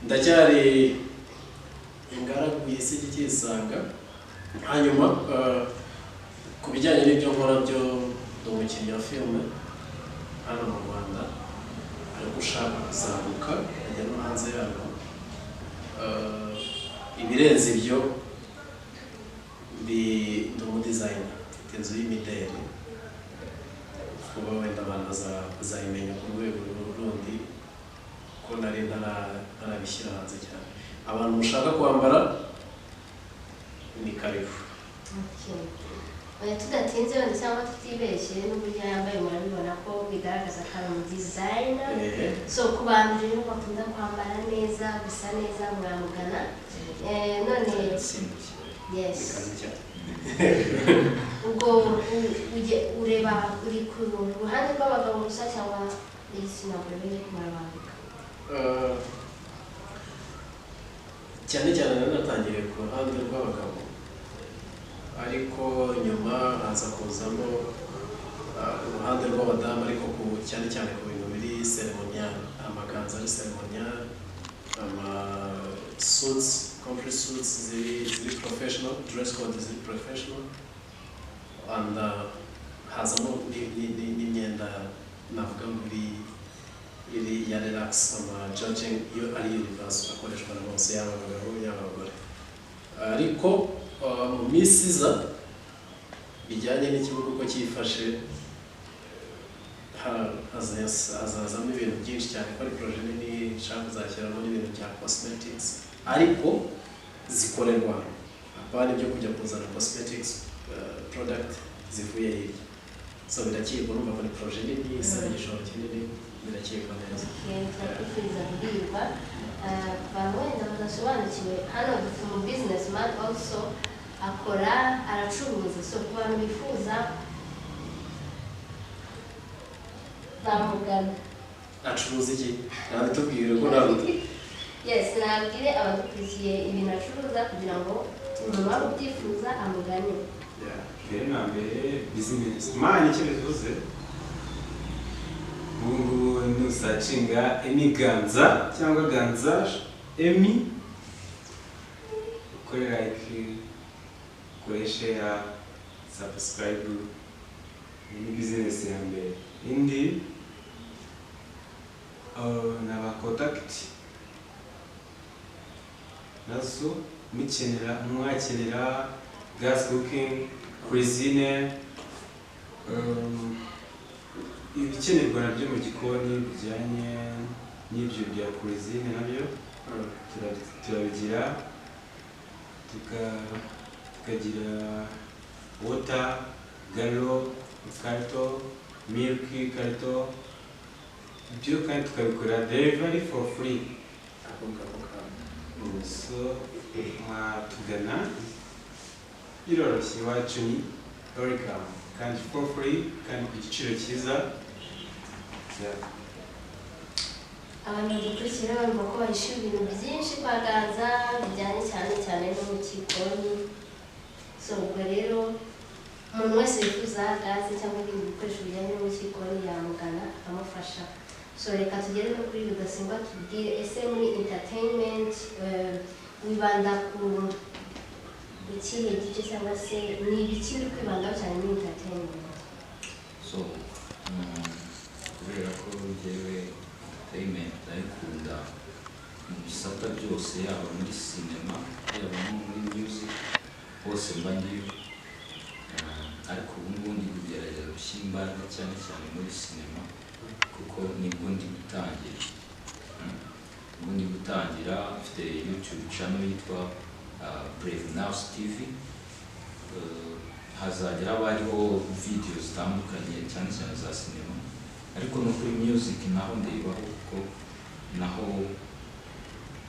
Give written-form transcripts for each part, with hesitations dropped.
ndacyari ingaragu y'isi ikisanga. Hanyuma ku bijyanye n'ibyo nkora byo umukinnyi wa filime hano mu Rwanda ariko ushaka kuzamuka ajya no hanze yabo. Ibirenze ibyo ndi umudizayina, mfite inzu y'imideli kuba wenda abantu bazayimenya ku rwego rundi ko nari ntarabishyira hanze cyane. Abantu mushaka kwambara ni karibu. Oya tudatinze wenda cyangwa tutibeshye n'uburyo yambaye murabibona ko bigaragaza ko ari umudizayina. So ku bantu rero bakunda kwambara neza bisa neza muramugana. None yes ubwo ureba uri ku ruhande rw'abagabo gusa cyangwa igitsina gore biri kumurabambika? cyane cyane natangiriye ku ruhande rw'abagabo ariko nyuma haza kuzamo uruhande rw'abadamu ariko cyane cyane ku bintu biri ceremonial, amakanzu ari ceremonial, suits, complete suits ziri professional, dress code ziri professional, and hazamo n'imyenda navuga muri iri ya relax judging iyo ari universe akoreshwa na bose yaba abagabo yaba abagore. Ariko mu minsi iza bijyanye n'ikibuga uko cyifashe hazazamo ibintu byinshi cyane ko ari projet nini nshaka kuzashyiramo n'ibintu bya cosmetics ariko zikorerwa apana ibyo kujya kuzana cosmetics product zivuye hirya. So birakirwa urumva ko ni projet nini isaba igishoro kinini birakirwa neza. Turakwifuriza guhirwa. Abantu wenda badasobanukiwe hano dufite umu businessman also akora aracuruza. So ku bantu bifuza bamugana. Acuruza iki? Nawe tubwire ko nawe. Yes, nabwire abadukurikiye ibintu acuruza kugira ngo umuntu waba ubyifuza amugane. Mbere na mbere businessman icyo bivuze ubu nusacinga Emi Ganza cyangwa Ganza Emi ukore like ukoreshe ya subscribe ni business ya mbere. Indi naba contact nazo mwakenera gas cooking, cuisine, ibikenerwa nabyo mu gikoni bijyanye n'ibyo bya cuisine nabyo turabigira. Tukagira water, galo, karito, milk, karito, ibyo kandi tukabikora delivery for free. So mwatugana biroroshye iwacu ni welcome kandi for free kandi ku giciro cyiza. Abantu badukurikira barimo ko bahisha ibintu byinshi kwa Ganza bijyanye cyane no mu gikoni. So ubwo rero umuntu wese wifuza gaze cyangwa ibindi bikoresho bijyanye no mu gikoni yamugana akamufasha. So reka tugere no kuri Rudasingwa tubwire ese muri entertainment wibanda ku ikihe gice cyangwa se ni ibiki uri kwibandaho cyane muri entertainment? So kubera ko njyewe entertainment ndayikunda mu bisata byose yaba muri cinema yaba no muri music hose mba ndiyo, ariko ubu ngubu ndi kugerageza gushyira imbaraga cyane muri cinema kuko nibwo ndi gutangira. Mfite YouTube channel yitwa Brave Now TV. Hazajya haba hariho videos zitandukanye cyane za cinema, ariko no kuri music naho ndibaho kuko naho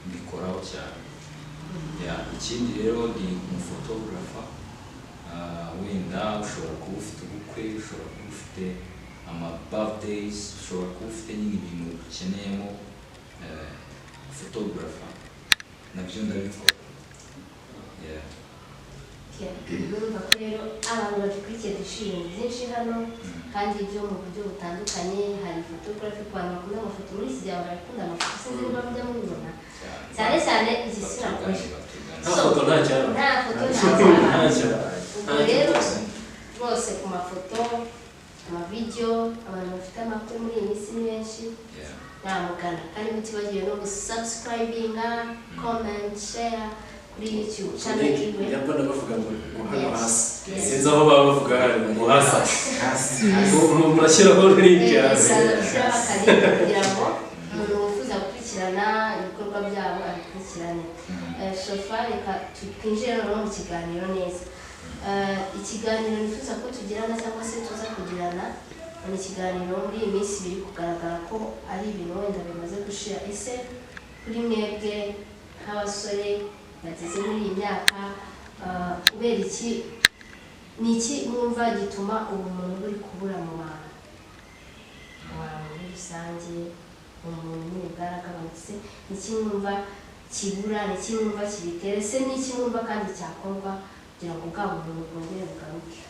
mbikoraho cyane. Ikindi rero ni umufotografa. Wenda ushobora kuba ufite ubukwe, ushobora kuba ufite birthdays, ushobora kuba ufite nyine ibintu ukeneyemo fotografa, nabyo ndabikora. Urumva ko rero abantu badukurikiye dushimye byinshi hano kandi byo mu buryo butandukanye. Hari photography ku bantu bakunda amafoto, muri iki gihe barakunda amafoto, sinzi niba mujya mubibona. cyane igisira kuri nta foto nta cyaro nta foto nta cyaro ubwo rero bose ku mafoto amavideo abantu bafite amakuru muri iyi minsi ni benshi namugana kandi mutibagiwe no gusubscribinga comment share kuri YouTube channel iwe yabona bavuga ngo hano hasi sinzi aho baba bavuga ngo hasi murashyiraho link hasi kugira ngo umuntu wifuza gukurikirana ibikorwa byabo abikurikirane sofa reka twinjire no mu kiganiro neza ikiganiro nifuza ko tugirana cyangwa se tuza kugirana ni ikiganiro muri iyi minsi biri kugaragara ko ari ibintu wenda bimaze gushira ese kuri mwebwe nk'abasore bageze muri iyi myaka kubera iki ni iki mwumva gituma ubumuntu buri kubura mu bantu muri rusange umuntu bwaragabanutse ni iki mwumva kibura ni iki mwumva kibitera ese ni iki mwumva kandi cyakorwa kugira ngo bwa bumuntu bwongere bugaruke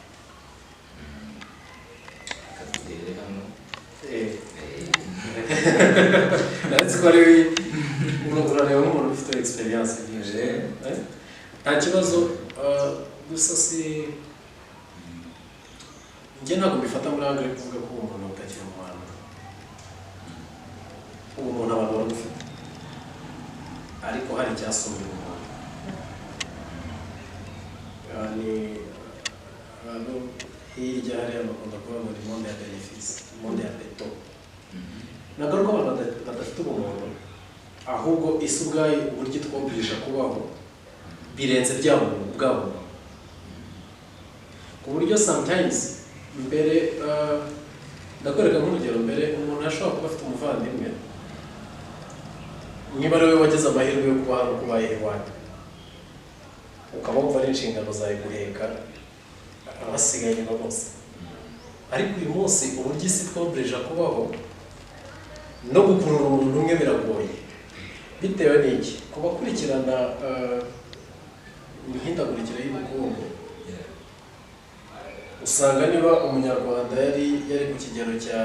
ndetse ko ari urareba nk'umuntu ufite experience nyinshi nta kibazo gusa si njye ntabwo mbifata muri angere kuvuga ko umuntu utakiri mu bantu ubumuntu abantu barabufite ariko hari icyasumba umuntu abantu hirya hariya bakunda kuvuga ngo ni monde ya benefice monde ya beto ntabwo ari ko abantu badafite ubumuntu ahubwo isi ubwayo uburyo itwumvisha kubaho birenze bwabo ku buryo sometimes mbere ndakwereka nk'urugero mbere umuntu ashobora kuba afite umuvandimwe niba ari we wagize amahirwe yo kuba hano kubaye iwanyu ukaba wumva ari inshingano zawe guheka abasigaye inyuma bose ariko uyu munsi uburyo isi twumvisha kubaho no gukurura umuntu umwe biragoye bitewe n'iki ku bakurikirana imihindagurikire y'ubukungu usanga niba umunyarwanda yari ku kigero cya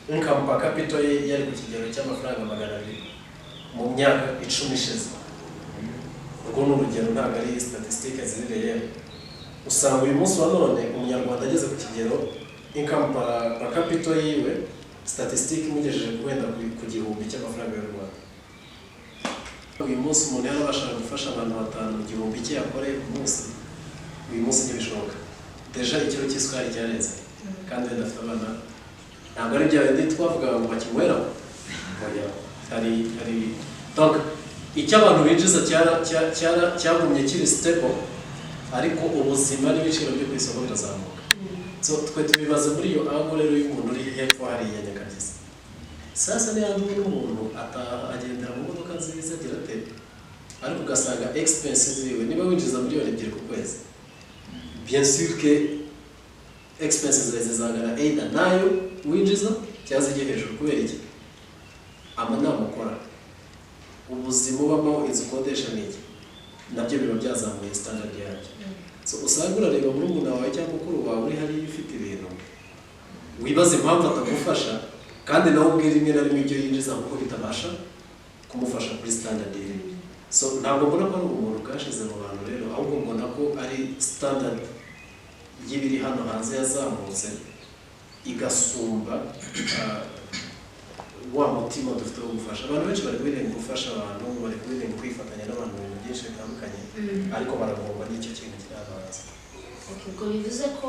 income per capita yari ku kigero cy'amafaranga 200 mu myaka 10 ishize urwo ni urugero ntabwo ari statistique zirereye usanga uyu munsi wa none umunyarwanda ageze ku kigero income per capita yiwe statistique imugejeje wenda ku gihumbi cy'amafaranga y'u Rwanda uyu munsi umuntu yarabashaga gufasha abantu 5 mu gihumbi cye yakoreye ku munsi uyu munsi ntibishoboka deja ikiro cy'isukari cyarenze kandi adafite abana ntabwo ari bya bindi twavuga ngo bakinywera hari donc icyo abantu binjiza cyagumye kiri stable ariko ubuzima n'ibiciro byo ku isoko birazamuka so twe tubibaze muri iyo angle rero y'umuntu uri hepfo hariya nyakagezi sasa niyo umuntu agendera mu modoka nziza agira ate ariko ugasanga expenses ziwe niba winjiza miliyoni 2 ku kwezi bien sûr que expenses zizangana either nayo winjiza cyangwa zijye hejuru kubera iki amanama ukora ubuzima ubamo inzu ukodesha n'iki nabyo biba byazamuye standard yacyo so usanga urareba muri umuntu wawe cyangwa mukuru wawe uri hariya ufite ibintu wibaza impamvu atagufasha kandi nawe ubwira rimwe na rimwe ibyo yinjiza kuko bitabasha kumufasha kuri standard ye so ntabwo mbona ko ari umuntu bwashize mu bantu rero ahubwo mbona ko ari standard y'ibiri hano hanze yazamutse igasumba wa mutima dufite wo gufasha abantu benshi bari kwirinda gufasha abantu bari kwirinda kwifatanya n'abantu mu bintu byinshi bitandukanye ariko baragomba n'icyo kintu kirabanza ubwo bivuze ko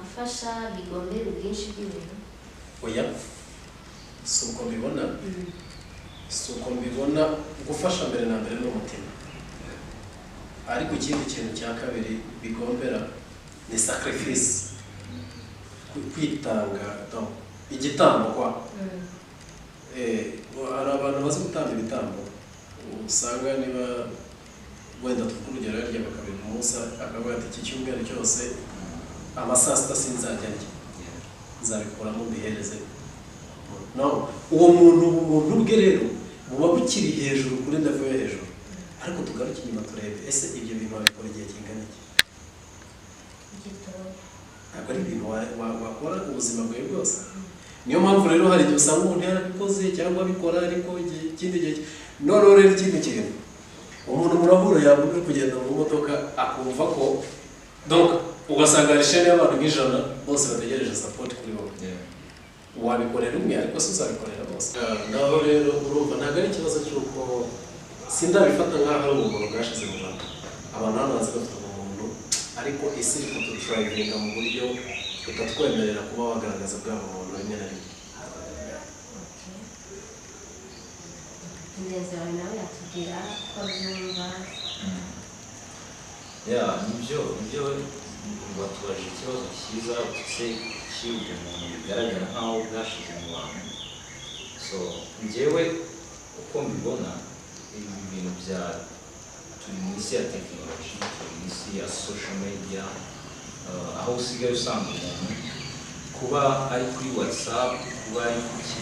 gufasha bigombera ubwinshi bw'ibintu oya si uko mbibona gufasha mbere na mbere n'umutima ariko ikindi kintu cya kabiri bigombera ni sacrifice kwitanga igitambo kwa hari abantu bazi gutanga ibitambo usanga niba wenda tukurugero yarya bakabiri ku munsi akavuga ati iki cyumweru cyose amasaa 6 sinzajya ndya nzabikuramo mbihereze no uwo muntu bwe rero buba bukiri hejuru kuri level yo hejuru ariko tugaruke inyuma turebe ese ibyo bintu babikora igihe kingana iki ntabwo ari ibintu wakora ubuzima bwawe bwose niyo mpamvu rero hari igihe usanga umuntu yarabikoze cyangwa abikora ariko ikindi gihe noneho rero ikindi kintu umuntu murahura yavuga kugenda mu modoka akumva ko donc ugasanga hari shene y'abantu nk'ijana bose bategereje support kuri wowe wabikorera umwe ariko si uzabikorera bose ngaho rero urumva ntabwo ari ikibazo cy'uko sindabifata nk'aho ari umuntu bwashize mu Rwanda abantu hano bazi bafite umuntu ariko isi iri kutudrivinga mu buryo butatwemerera kuba wagaragaza bwa muntu rimwe na rimwe. Ingenzi wawe nawe yatubwira ko byumva nibyo batubaje ikibazo cyiza se cy'uyu muntu bigaragara nk'aho bwashize mu bantu. So njyewe uko mbibona ibi bintu bya turi mu isi ya tekinoloji, turi mu isi ya social media, aho usigaye usanga umuntu kuba ari kuri WhatsApp, kuba ari kuki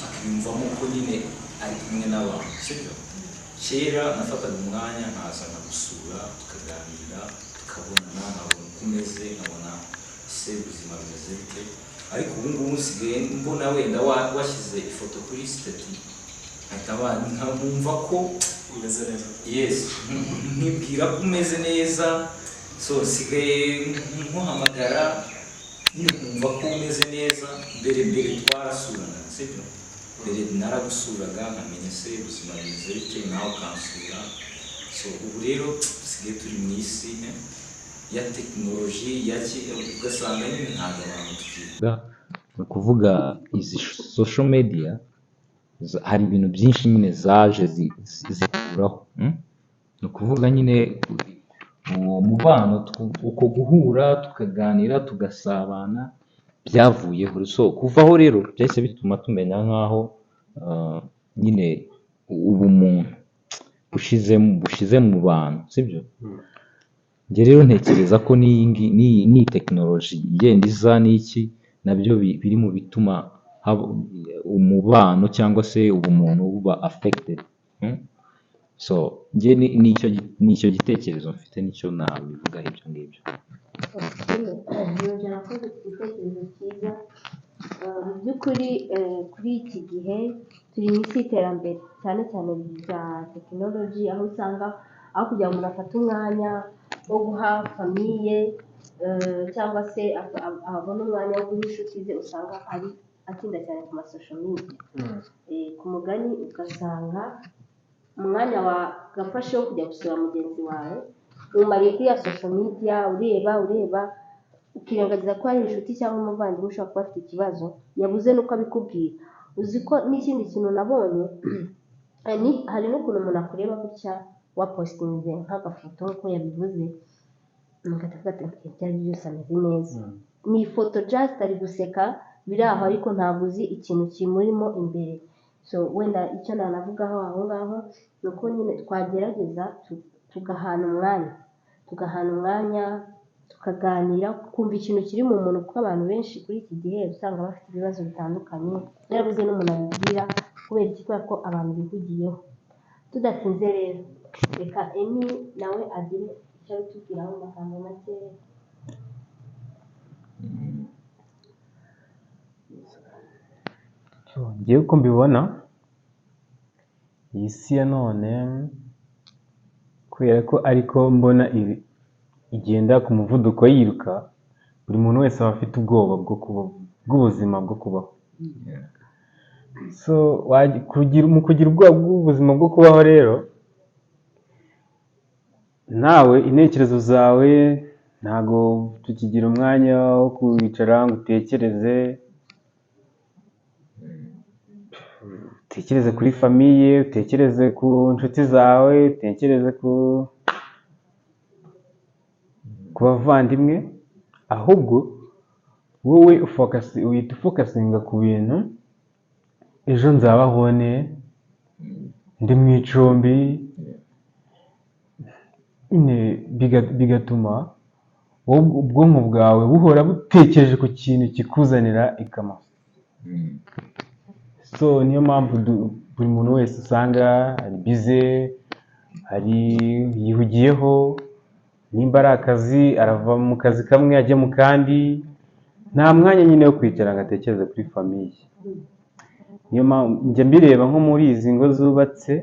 akiyumvamo ko nyine ari kumwe n'abantu, sibyo? Kera nafataga umwanya nkaza nkagusura tukaganira tukabonana, nkabona uko umeze, nkabona ese ubuzima bumeze bite, ariko ubu ngubu nsigaye mbona wenda washyize ifoto kuri stati nkamwumva ko umeze neza. Yes, nkibwira ko umeze neza, so nsigaye nkuhamagara nkumva ko umeze neza. Mbere twarasuraga, sibyo? Mbere naragusuraga nkamenya se ubuzima bumeze bite, nawe ukansura. So ubu rero dusigaye turi mu isi ya tekinoloji, ugasanga nyine ntabwo abantu tukiga. Ni ukuvuga izi social media hari ibintu byinshi nyine zaje zikuraho. Ni ukuvuga nyine uwo mubano, uko guhura tukaganira tugasabana byavuyeho. So kuvaho rero byahise bituma tumenya nk'aho nyine ubumuntu bushize mu bantu, sibyo? Njye rero ntekereza ko ni tekinoloji igenda iza n'iki nabyo biri mu bituma umubano cyangwa se ubumuntu buba affected. So njye nicyo gitekerezo mfite, nicyo nabivugaho ibyo ngibyo. Yongera ko igitekerezo cyiza. Mu by'ukuri kuri iki gihe turi mu isi y'iterambere cyane cyane rya tekinoloji, aho usanga aho kugira ngo umuntu afate umwanya wo guha famiye cyangwa se abona umwanya wo guha inshuti ze, usanga ari atinda cyane ku masosho media. Ku mugani ugasanga umwanya wagafashe wo kujya gusura mugenzi wawe umariye kuri ya social media, ureba ukirengagiza ko hari inshuti cyangwa umuvandimwe ushobora kuba afite ikibazo yabuze nuko abikubwira. Uzi ko n'ikindi kintu nabonye, hari n'ukuntu umuntu akureba gutya wapostinze nk'agafoto nk'uko yabivuze, mugatavuga ati byari byose ameze neza, ni ifoto just ari guseka biri aho, ariko ntabwo uzi ikintu kimurimo imbere. So wenda icyo nanavugaho aho ngaho ni uko nyine twagerageza tugahana umwanya tukaganira, kumva ikintu kiri mu muntu, kuko abantu benshi kuri iki gihe usanga bafite ibibazo bitandukanye, yarabuze n'umuntu abibwira kubera iki? Kubera ko abantu bihugiyeho. Tudatinze rero reka Emi nawe agire icyo abitubwiraho mu magambo makeya. Ngewe uko mbibona iyi si ya none, kubera ko ariko mbona igenda ku muvuduko yiruka, buri muntu wese aba afite ubwoba bw'ubuzima bwo kubaho. So mu kugira ubwoba bw'ubuzima bwo kubaho rero, nawe intekerezo zawe ntago tukigira umwanya wo kwicara ngo utekereze kuri famiye, utekereze ku nshuti zawe, utekereze ku bavandimwe, ahubwo wowe uhita ufokasinga ku bintu, ejo nzababone ndi mu icumbi, bigatuma ubwonko bwawe buhora butekereje ku kintu kikuzanira ikamaro. So niyo mpamvu buri muntu wese usanga ari bize, yihugiyeho, nimba ari akazi arava mu kazi kamwe ajya mu kandi, nta mwanya nyine wo kwicara ngo atekereze kuri famiye. Niyo mpamvu njya mbireba nko muri izi ngo zubatse,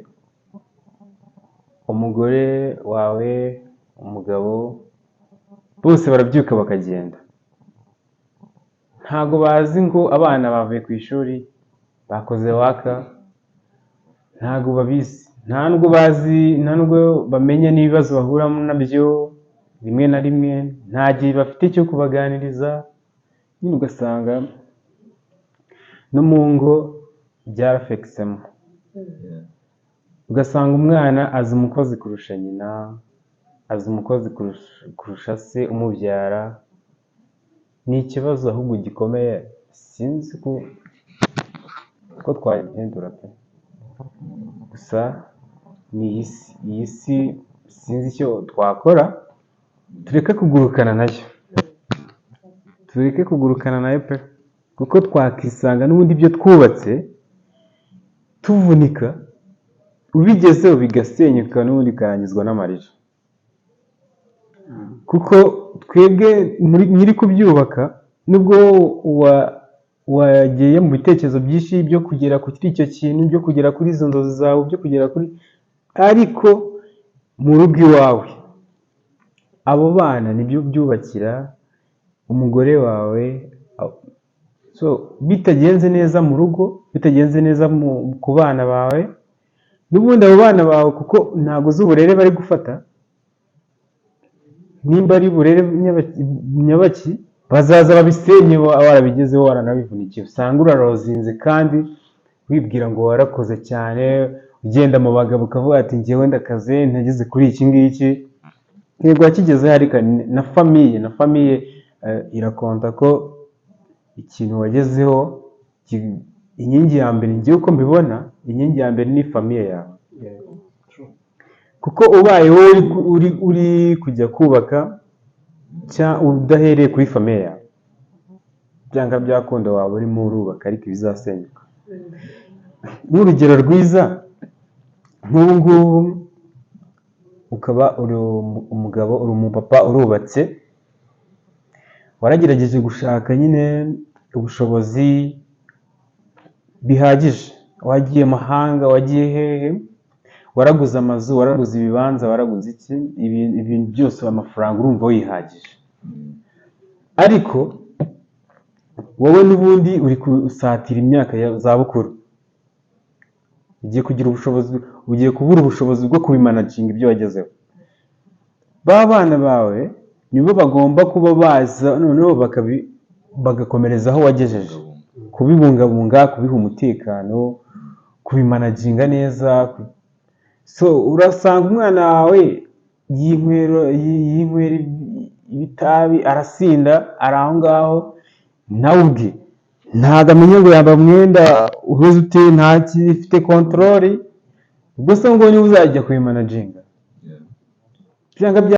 umugore wawe, umugabo, bose barabyuka bakagenda. Ntabwo bazi ngo abana bavuye ku ishuri bakoze waka, ntabwo babizi, nta nubwo bamenya n'ibibazo bahura nabyo rimwe na rimwe, nta gihe bafite cyo kubaganiriza. Nyine ugasanga no mu ngo byarafekisemo, ugasanga umwana azi umukozi kurusha nyina, azi umukozi kurusha se umubyara. Ni ikibazo ahubwo gikomeye, sinzi ko twagihindura pe. Gusa ni iyi si sinzi icyo twakora, tureke kugurukana nayo pe, kuko twakisanga n'ubundi ibyo twubatse tuvunika, ubigezeho bigasenyuka n'ubundi bikarangizwa n'amarira. Kuko twebwe nyiri kubyubaka, nubwo wagiye mu bitekerezo byinshi byo kugera kuri icyo kintu, byo kugera kuri izo nzozi zawe, byo kugera kuri, ariko mu rugo iwawe abo bana nibyo byubakira umugore wawe. So bitagenze neza mu rugo, bitagenze neza ku bana bawe, n'ubundi abo bana bawe kuko ntabwo uzi uburere bari gufata, nimba ari burere nyabaki, bazaza babisenye warabigezeho, waranabivunikiye. Usanga urarozinze kandi wibwira ngo warakoze cyane, ugenda mu bagabo ukavuga ati njyewe ndakaze, ntageze kuri iki ngiki. Yego wakigezeho, ariko na famiye irakonta ko ikintu wagezeho. Inkingi ya mbere, ngiye uko mbibona, inkingi ya mbere ni famiye yawe. Kuko ubaye wowe uri kujya kubaka udahereye kuri famiye yawe, byanga byakunda waba urimo urubaka ariko ibizasenyuka. N'urugero rwiza, nk'ubu ngubu ukaba uri umugabo, uri umupapa, urubatse, waragerageje gushaka nyine ubushobozi bihagije, wagiye mahanga, wagiye hehe, waraguze amazu, waraguze ibibanza, waraguze iki, ibintu byose, amafaranga, urumva wihagije. Ariko wowe n'ubundi uri gusatira imyaka ya zabukuru, ugiye kubura ubushobozi bwo kubimanaginga ibyo wagezeho. Ba bana bawe nibo bagomba kuba baza noneho bagakomereza aho wagejeje, kubibungabunga, kubiha umutekano, kubimanaginga neza. So urasanga umwana wawe yinywera ibitabi, arasinda, ari aho ngaho, nawe ubwe ntabwo amenya ngo yamba mwenda uheze uteye, ntakifite kontorori. Ubwo se ngo niba uzajya kubimanaginga, byanga bya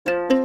Thank